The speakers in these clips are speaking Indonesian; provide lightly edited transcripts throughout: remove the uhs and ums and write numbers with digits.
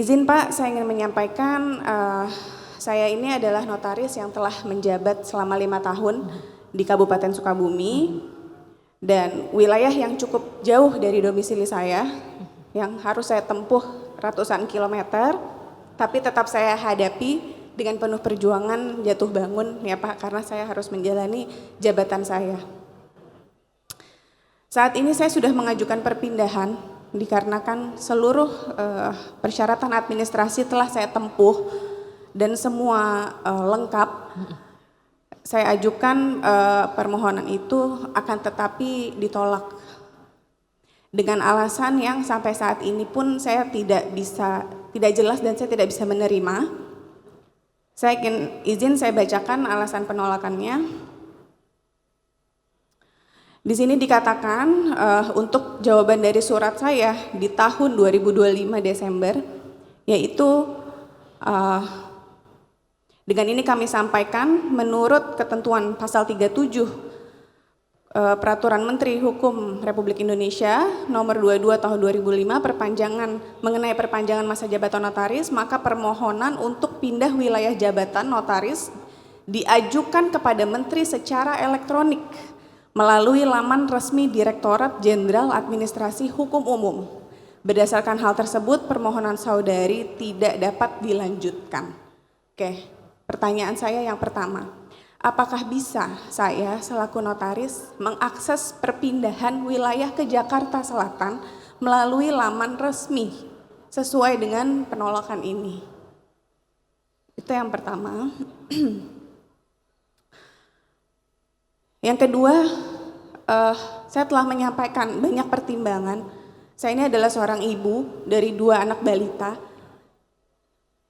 Izin Pak, saya ingin menyampaikan saya ini adalah notaris yang telah menjabat selama 5 tahun di Kabupaten Sukabumi dan wilayah yang cukup jauh dari domisili saya yang harus saya tempuh ratusan kilometer, tapi tetap saya hadapi dengan penuh perjuangan jatuh bangun ya Pak, karena saya harus menjalani jabatan saya. Saat ini saya sudah mengajukan perpindahan dikarenakan seluruh persyaratan administrasi telah saya tempuh dan semua lengkap. Saya ajukan permohonan itu akan tetapi ditolak dengan alasan yang sampai saat ini pun saya tidak jelas dan saya tidak bisa menerima. Saya izin saya bacakan alasan penolakannya. Di sini dikatakan untuk jawaban dari surat saya di tahun 2025 Desember, yaitu dengan ini kami sampaikan menurut ketentuan pasal 37 Peraturan Menteri Hukum Republik Indonesia nomor 22 tahun 2005 mengenai perpanjangan masa jabatan notaris, maka permohonan untuk pindah wilayah jabatan notaris diajukan kepada Menteri secara elektronik melalui laman resmi Direktorat Jenderal Administrasi Hukum Umum. Berdasarkan hal tersebut, permohonan saudari tidak dapat dilanjutkan. Oke, pertanyaan saya yang pertama, apakah bisa saya selaku notaris mengakses perpindahan wilayah ke Jakarta Selatan melalui laman resmi sesuai dengan penolakan ini? Itu yang pertama. Yang kedua, saya telah menyampaikan banyak pertimbangan. Saya ini adalah seorang ibu dari 2 anak balita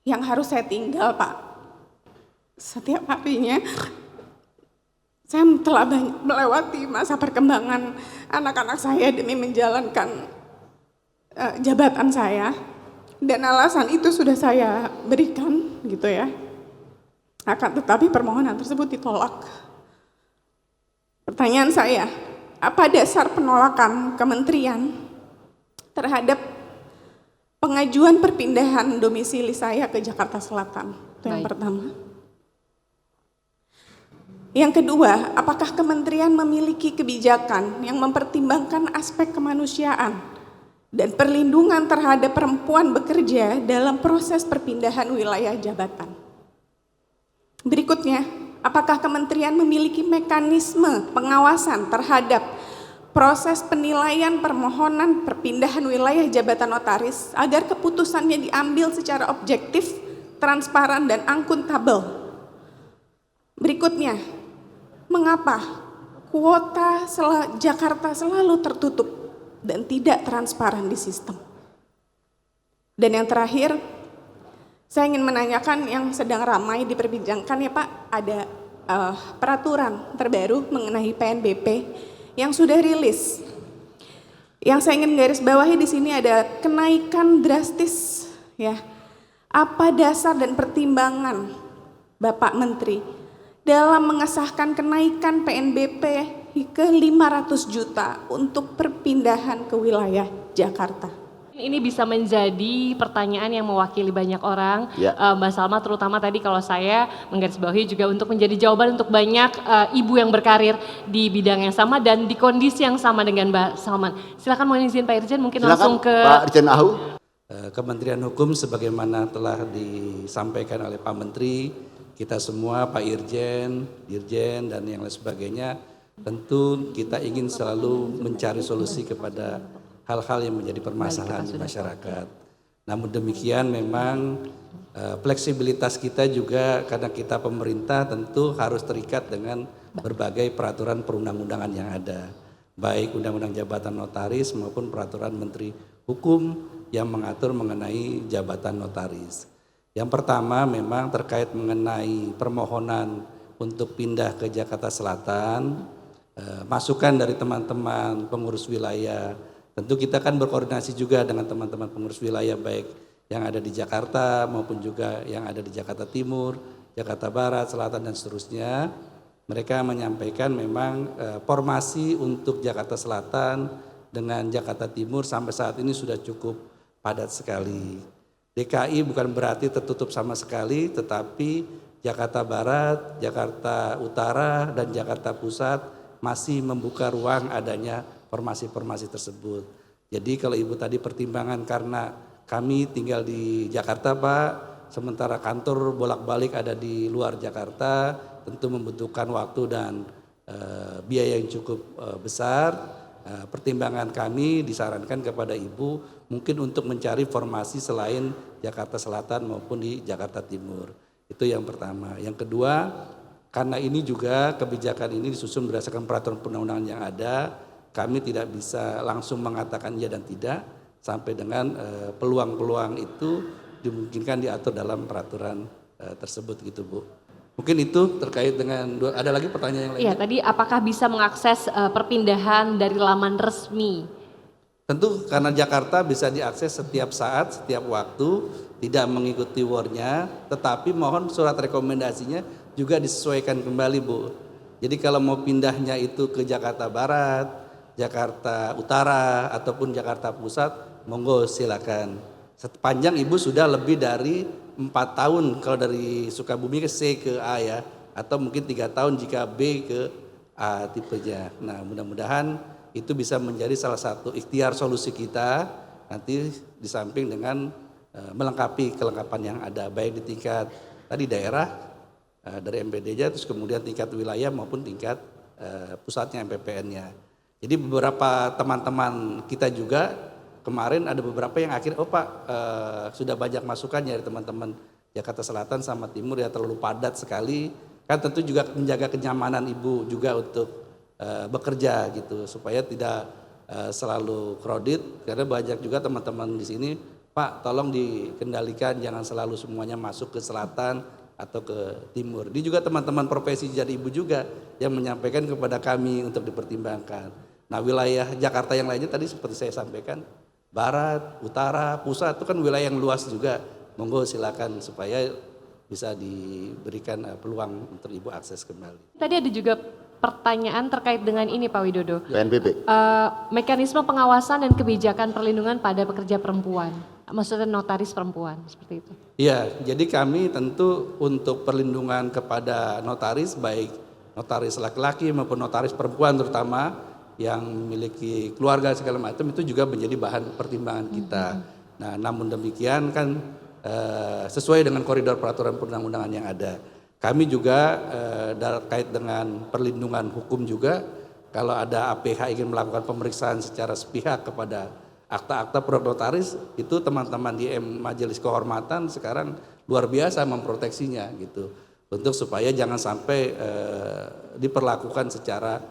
yang harus saya tinggal, Pak. Setiap harinya saya telah melewati masa perkembangan anak-anak saya demi menjalankan jabatan saya, dan alasan itu sudah saya berikan gitu ya. Akan tetapi permohonan tersebut ditolak. Pertanyaan saya, apa dasar penolakan kementerian terhadap pengajuan perpindahan domisili saya ke Jakarta Selatan? Itu yang pertama. Yang kedua, apakah kementerian memiliki kebijakan yang mempertimbangkan aspek kemanusiaan dan perlindungan terhadap perempuan bekerja dalam proses perpindahan wilayah jabatan? Berikutnya, apakah kementerian memiliki mekanisme pengawasan terhadap proses penilaian permohonan perpindahan wilayah jabatan notaris agar keputusannya diambil secara objektif, transparan, dan akuntabel? Berikutnya, mengapa kuota Jakarta selalu tertutup dan tidak transparan di sistem? Dan yang terakhir, saya ingin menanyakan yang sedang ramai diperbincangkan ya Pak, ada peraturan terbaru mengenai PNBP yang sudah rilis. Yang saya ingin garis bawahi di sini ada kenaikan drastis ya. Apa dasar dan pertimbangan Bapak Menteri dalam mengesahkan kenaikan PNBP ke 500 juta untuk perpindahan ke wilayah Jakarta? Ini bisa menjadi pertanyaan yang mewakili banyak orang, ya. Mbak Salma, terutama tadi kalau saya menggarisbawahi juga untuk menjadi jawaban untuk banyak ibu yang berkarir di bidang yang sama dan di kondisi yang sama dengan Mbak Salman. Silakan mohon izin Pak Irjen, mungkin Silakan, langsung ke Pak Irjen Ahu. Kementerian Hukum sebagaimana telah disampaikan oleh Pak Menteri, kita semua Pak Irjen, Dirjen dan yang lain sebagainya, tentu kita ingin selalu mencari solusi kepada hal-hal yang menjadi permasalahan di masyarakat. Namun demikian memang fleksibilitas kita juga karena kita pemerintah tentu harus terikat dengan berbagai peraturan perundang-undangan yang ada. Baik Undang-Undang Jabatan Notaris maupun peraturan Menteri Hukum yang mengatur mengenai jabatan notaris. Yang pertama memang terkait mengenai permohonan untuk pindah ke Jakarta Selatan, masukan dari teman-teman pengurus wilayah. Tentu kita kan berkoordinasi juga dengan teman-teman pengurus wilayah baik yang ada di Jakarta maupun juga yang ada di Jakarta Timur, Jakarta Barat, Selatan dan seterusnya. Mereka menyampaikan memang formasi untuk Jakarta Selatan dengan Jakarta Timur sampai saat ini sudah cukup padat sekali. DKI bukan berarti tertutup sama sekali, tetapi Jakarta Barat, Jakarta Utara, dan Jakarta Pusat masih membuka ruang adanya formasi-formasi tersebut. Jadi kalau Ibu tadi pertimbangan karena kami tinggal di Jakarta Pak, sementara kantor bolak-balik ada di luar Jakarta, tentu membutuhkan waktu dan biaya yang cukup besar. Pertimbangan kami disarankan kepada Ibu mungkin untuk mencari formasi selain Jakarta Selatan maupun di Jakarta Timur. Itu yang pertama. Yang kedua, karena ini juga kebijakan ini disusun berdasarkan peraturan perundang-undangan yang ada, kami tidak bisa langsung mengatakan iya dan tidak sampai dengan peluang-peluang itu dimungkinkan diatur dalam peraturan tersebut gitu Bu. Mungkin itu terkait dengan, ada lagi pertanyaan yang lain? Iya, tadi apakah bisa mengakses perpindahan dari laman resmi? Tentu karena Jakarta bisa diakses setiap saat, setiap waktu, tidak mengikuti war-nya, tetapi mohon surat rekomendasinya juga disesuaikan kembali Bu. Jadi kalau mau pindahnya itu ke Jakarta Barat, Jakarta Utara, ataupun Jakarta Pusat, monggo silakan. Sepanjang Ibu sudah lebih dari 4 tahun kalau dari Sukabumi ke C ke A ya, atau mungkin 3 tahun jika B ke A tipenya. Nah mudah-mudahan itu bisa menjadi salah satu ikhtiar solusi kita nanti di samping dengan melengkapi kelengkapan yang ada baik di tingkat tadi daerah dari MPD-nya, terus kemudian tingkat wilayah maupun tingkat pusatnya MPPN-nya. Jadi beberapa teman-teman kita juga kemarin ada beberapa yang akhirnya, oh Pak sudah banyak masukan dari teman-teman Jakarta Selatan sama Timur ya, terlalu padat sekali. Kan tentu juga menjaga kenyamanan Ibu juga untuk bekerja gitu supaya tidak selalu crowded, karena banyak juga teman-teman di sini, Pak tolong dikendalikan jangan selalu semuanya masuk ke selatan atau ke timur. Ini juga teman-teman profesi jadi Ibu juga yang menyampaikan kepada kami untuk dipertimbangkan. Nah wilayah Jakarta yang lainnya tadi seperti saya sampaikan, Barat, Utara, Pusat itu kan wilayah yang luas juga. Monggo silakan supaya bisa diberikan peluang untuk Ibu akses kembali. Tadi ada juga pertanyaan terkait dengan ini Pak Widodo. PNBP. Mekanisme pengawasan dan kebijakan perlindungan pada pekerja perempuan. Maksudnya notaris perempuan, seperti itu. Iya, jadi kami tentu untuk perlindungan kepada notaris, baik notaris laki-laki maupun notaris perempuan terutama yang memiliki keluarga segala macam, itu juga menjadi bahan pertimbangan kita. Nah namun demikian kan sesuai dengan koridor peraturan perundang-undangan yang ada. Kami juga terkait dengan perlindungan hukum juga, kalau ada APH ingin melakukan pemeriksaan secara sepihak kepada akta-akta produk notaris, itu teman-teman di Majelis Kehormatan sekarang luar biasa memproteksinya gitu, untuk supaya jangan sampai diperlakukan secara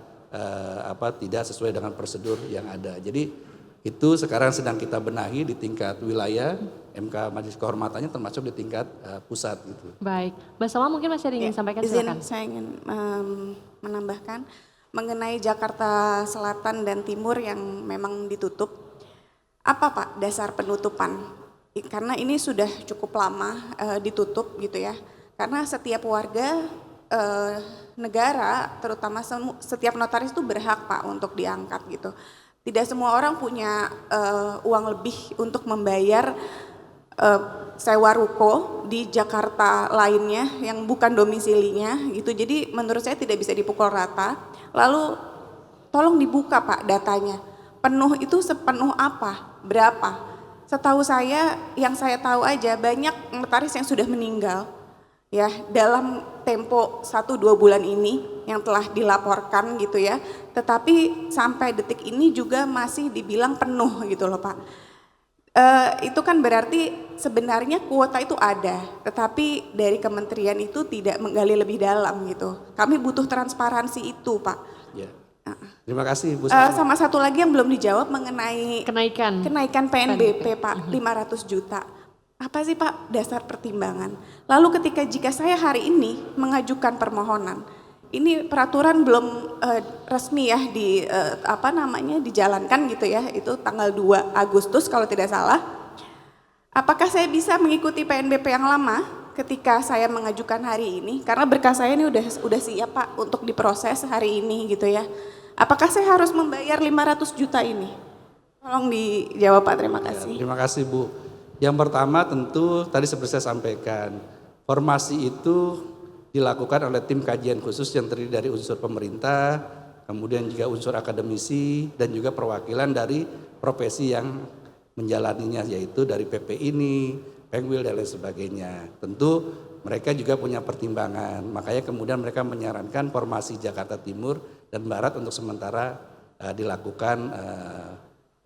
tidak sesuai dengan prosedur yang ada. Jadi itu sekarang sedang kita benahi di tingkat wilayah, MK Majelis Kehormatannya termasuk di tingkat pusat gitu. Baik, Mbak Salma mungkin masih ada yang ingin sampaikan, silakan. Saya ingin menambahkan mengenai Jakarta Selatan dan Timur yang memang ditutup. Apa Pak dasar penutupan? Karena ini sudah cukup lama ditutup gitu ya. Karena setiap warga negara, terutama setiap notaris itu berhak Pak untuk diangkat gitu. Tidak semua orang punya uang lebih untuk membayar sewa ruko di Jakarta lainnya yang bukan domisilinya gitu. Jadi menurut saya tidak bisa dipukul rata. Lalu tolong dibuka Pak datanya. Penuh itu sepenuh apa? Berapa? Setahu saya, yang saya tahu aja banyak notaris yang sudah meninggal ya dalam tempo 1-2 bulan ini yang telah dilaporkan gitu ya. Tetapi sampai detik ini juga masih dibilang penuh gitu loh Pak. Itu kan berarti sebenarnya kuota itu ada, tetapi dari kementerian itu tidak menggali lebih dalam gitu. Kami butuh transparansi itu Pak. Ya. Terima kasih Bu. Sama satu lagi yang belum dijawab mengenai kenaikan PNBP Pak, 500 juta. Apa sih Pak dasar pertimbangan? Lalu jika saya hari ini mengajukan permohonan, ini peraturan belum resmi ya dijalankan gitu ya, itu tanggal 2 Agustus kalau tidak salah. Apakah saya bisa mengikuti PNBP yang lama ketika saya mengajukan hari ini? Karena berkas saya ini udah siap Pak untuk diproses hari ini gitu ya. Apakah saya harus membayar 500 juta ini? Tolong dijawab Pak, terima kasih. Ya, terima kasih Bu. Yang pertama tentu tadi seperti saya sampaikan, formasi itu dilakukan oleh tim kajian khusus yang terdiri dari unsur pemerintah, kemudian juga unsur akademisi dan juga perwakilan dari profesi yang menjalaninya, yaitu dari PP ini, Pengwil dan lain sebagainya. Tentu mereka juga punya pertimbangan, makanya kemudian mereka menyarankan formasi Jakarta Timur dan Barat untuk sementara dilakukan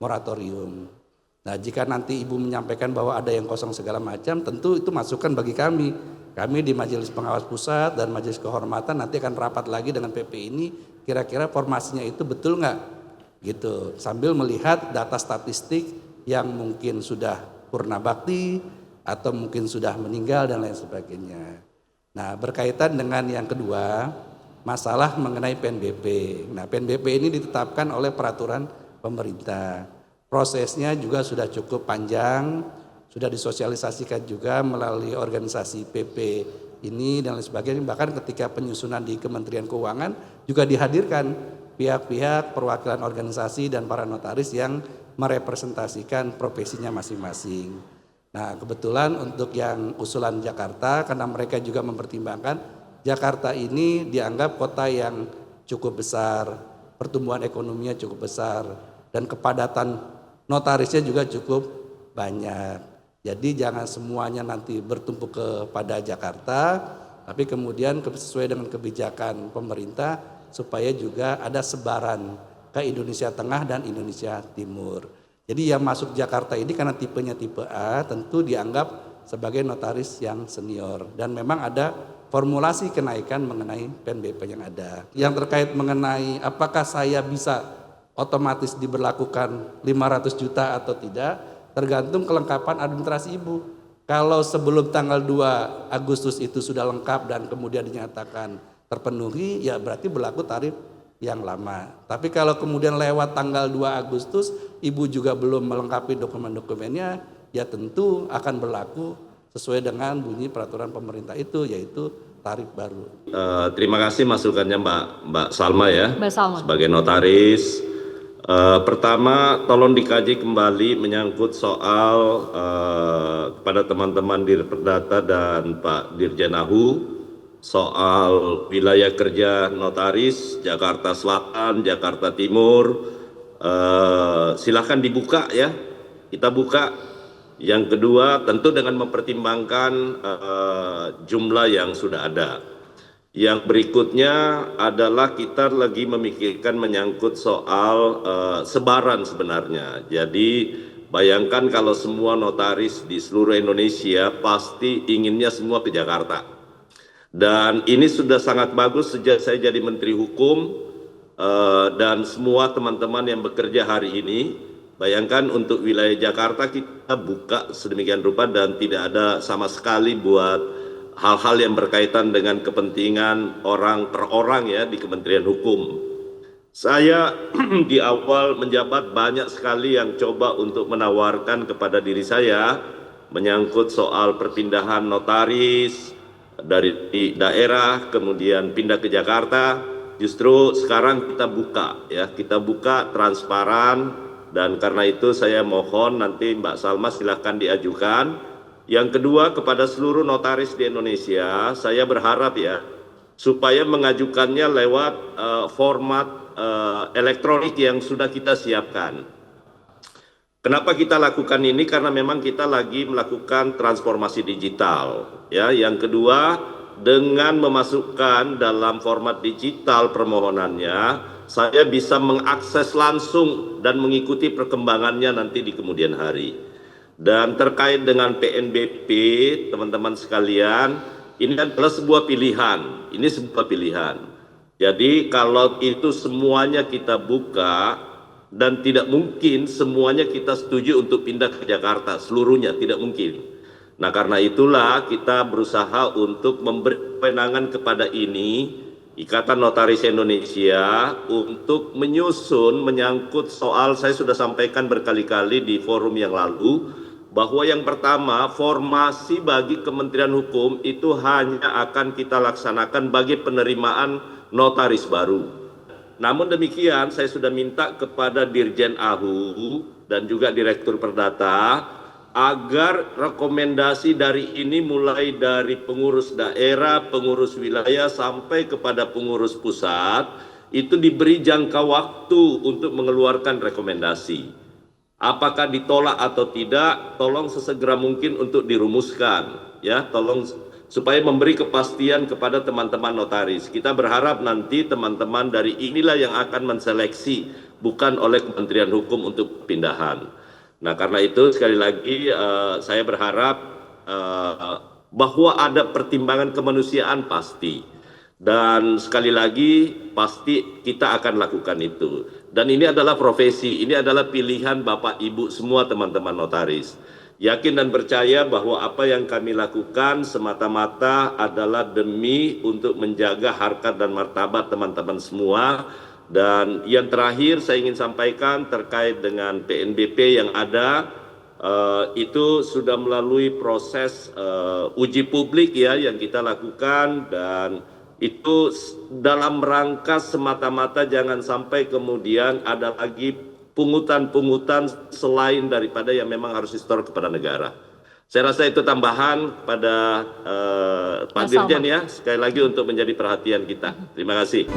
moratorium. Nah, jika nanti Ibu menyampaikan bahwa ada yang kosong segala macam, tentu itu masukan bagi kami. Kami di Majelis Pengawas Pusat dan Majelis Kehormatan nanti akan rapat lagi dengan PP ini, kira-kira formasinya itu betul nggak? Gitu. Sambil melihat data statistik yang mungkin sudah purna bakti atau mungkin sudah meninggal dan lain sebagainya. Nah, berkaitan dengan yang kedua, masalah mengenai PNBP. Nah, PNBP ini ditetapkan oleh peraturan pemerintah. Prosesnya juga sudah cukup panjang, sudah disosialisasikan juga melalui organisasi PP ini dan lain sebagainya. Bahkan ketika penyusunan di Kementerian Keuangan juga dihadirkan pihak-pihak perwakilan organisasi dan para notaris yang merepresentasikan profesinya masing-masing. Nah, kebetulan untuk yang usulan Jakarta, karena mereka juga mempertimbangkan Jakarta ini dianggap kota yang cukup besar, pertumbuhan ekonominya cukup besar, dan kepadatan notarisnya juga cukup banyak. Jadi jangan semuanya nanti bertumpuk kepada Jakarta, tapi kemudian sesuai dengan kebijakan pemerintah supaya juga ada sebaran ke Indonesia Tengah dan Indonesia Timur. Jadi yang masuk Jakarta ini karena tipenya tipe A tentu dianggap sebagai notaris yang senior, dan memang ada formulasi kenaikan mengenai PNBP yang ada. Yang terkait mengenai apakah saya bisa otomatis diberlakukan 500 juta atau tidak, tergantung kelengkapan administrasi Ibu. Kalau sebelum tanggal 2 Agustus itu sudah lengkap dan kemudian dinyatakan terpenuhi, ya berarti berlaku tarif yang lama. Tapi kalau kemudian lewat tanggal 2 Agustus, Ibu juga belum melengkapi dokumen-dokumennya, ya tentu akan berlaku sesuai dengan bunyi peraturan pemerintah itu, yaitu tarif baru. Terima kasih masukannya Mbak Salma ya, Mbak Salma. sebagai notaris. Pertama, tolong dikaji kembali menyangkut soal kepada teman-teman Dir Perdata dan Pak Dirjen Ahu soal wilayah kerja notaris Jakarta Selatan, Jakarta Timur. Silahkan dibuka ya, kita buka. Yang kedua, tentu dengan mempertimbangkan jumlah yang sudah ada. Yang berikutnya adalah kita lagi memikirkan menyangkut soal sebaran sebenarnya. Jadi bayangkan kalau semua notaris di seluruh Indonesia pasti inginnya semua ke Jakarta. Dan ini sudah sangat bagus sejak saya jadi Menteri Hukum dan semua teman-teman yang bekerja hari ini. Bayangkan untuk wilayah Jakarta kita buka sedemikian rupa dan tidak ada sama sekali buat hal-hal yang berkaitan dengan kepentingan orang per orang ya di Kementerian Hukum. Saya di awal menjabat banyak sekali yang coba untuk menawarkan kepada diri saya menyangkut soal perpindahan notaris dari daerah kemudian pindah ke Jakarta. Justru sekarang kita buka ya, kita buka transparan, dan karena itu saya mohon nanti Mbak Salma silahkan diajukan. Yang kedua, kepada seluruh notaris di Indonesia, saya berharap ya supaya mengajukannya lewat format elektronik yang sudah kita siapkan. Kenapa kita lakukan ini? Karena memang kita lagi melakukan transformasi digital. Ya, yang kedua, dengan memasukkan dalam format digital permohonannya, saya bisa mengakses langsung dan mengikuti perkembangannya nanti di kemudian hari. Dan terkait dengan PNBP, teman-teman sekalian, ini adalah sebuah pilihan. Ini sebuah pilihan. Jadi kalau itu semuanya kita buka, dan tidak mungkin semuanya kita setuju untuk pindah ke Jakarta, seluruhnya tidak mungkin. Nah, karena itulah kita berusaha untuk memberi kewenangan kepada ini, Ikatan Notaris Indonesia, untuk menyusun menyangkut soal, saya sudah sampaikan berkali-kali di forum yang lalu, bahwa yang pertama, formasi bagi Kementerian Hukum itu hanya akan kita laksanakan bagi penerimaan notaris baru. Namun demikian, saya sudah minta kepada Dirjen Ahu dan juga Direktur Perdata agar rekomendasi dari ini mulai dari pengurus daerah, pengurus wilayah sampai kepada pengurus pusat itu diberi jangka waktu untuk mengeluarkan rekomendasi. Apakah ditolak atau tidak, tolong sesegera mungkin untuk dirumuskan, ya, tolong supaya memberi kepastian kepada teman-teman notaris. Kita berharap nanti teman-teman dari inilah yang akan menseleksi, bukan oleh Kementerian Hukum untuk pindahan. Nah, karena itu sekali lagi saya berharap bahwa ada pertimbangan kemanusiaan pasti. Dan sekali lagi pasti kita akan lakukan itu. Dan ini adalah profesi, ini adalah pilihan Bapak Ibu semua teman-teman notaris. Yakin dan percaya bahwa apa yang kami lakukan semata-mata adalah demi untuk menjaga harkat dan martabat teman-teman semua. Dan yang terakhir saya ingin sampaikan terkait dengan PNBP yang ada, itu sudah melalui proses uji publik ya yang kita lakukan, dan itu dalam rangka semata-mata jangan sampai kemudian ada lagi pungutan-pungutan selain daripada yang memang harus disetor kepada negara. Saya rasa itu tambahan pada Pak Dirjen ya, sekali lagi untuk menjadi perhatian kita. Terima kasih.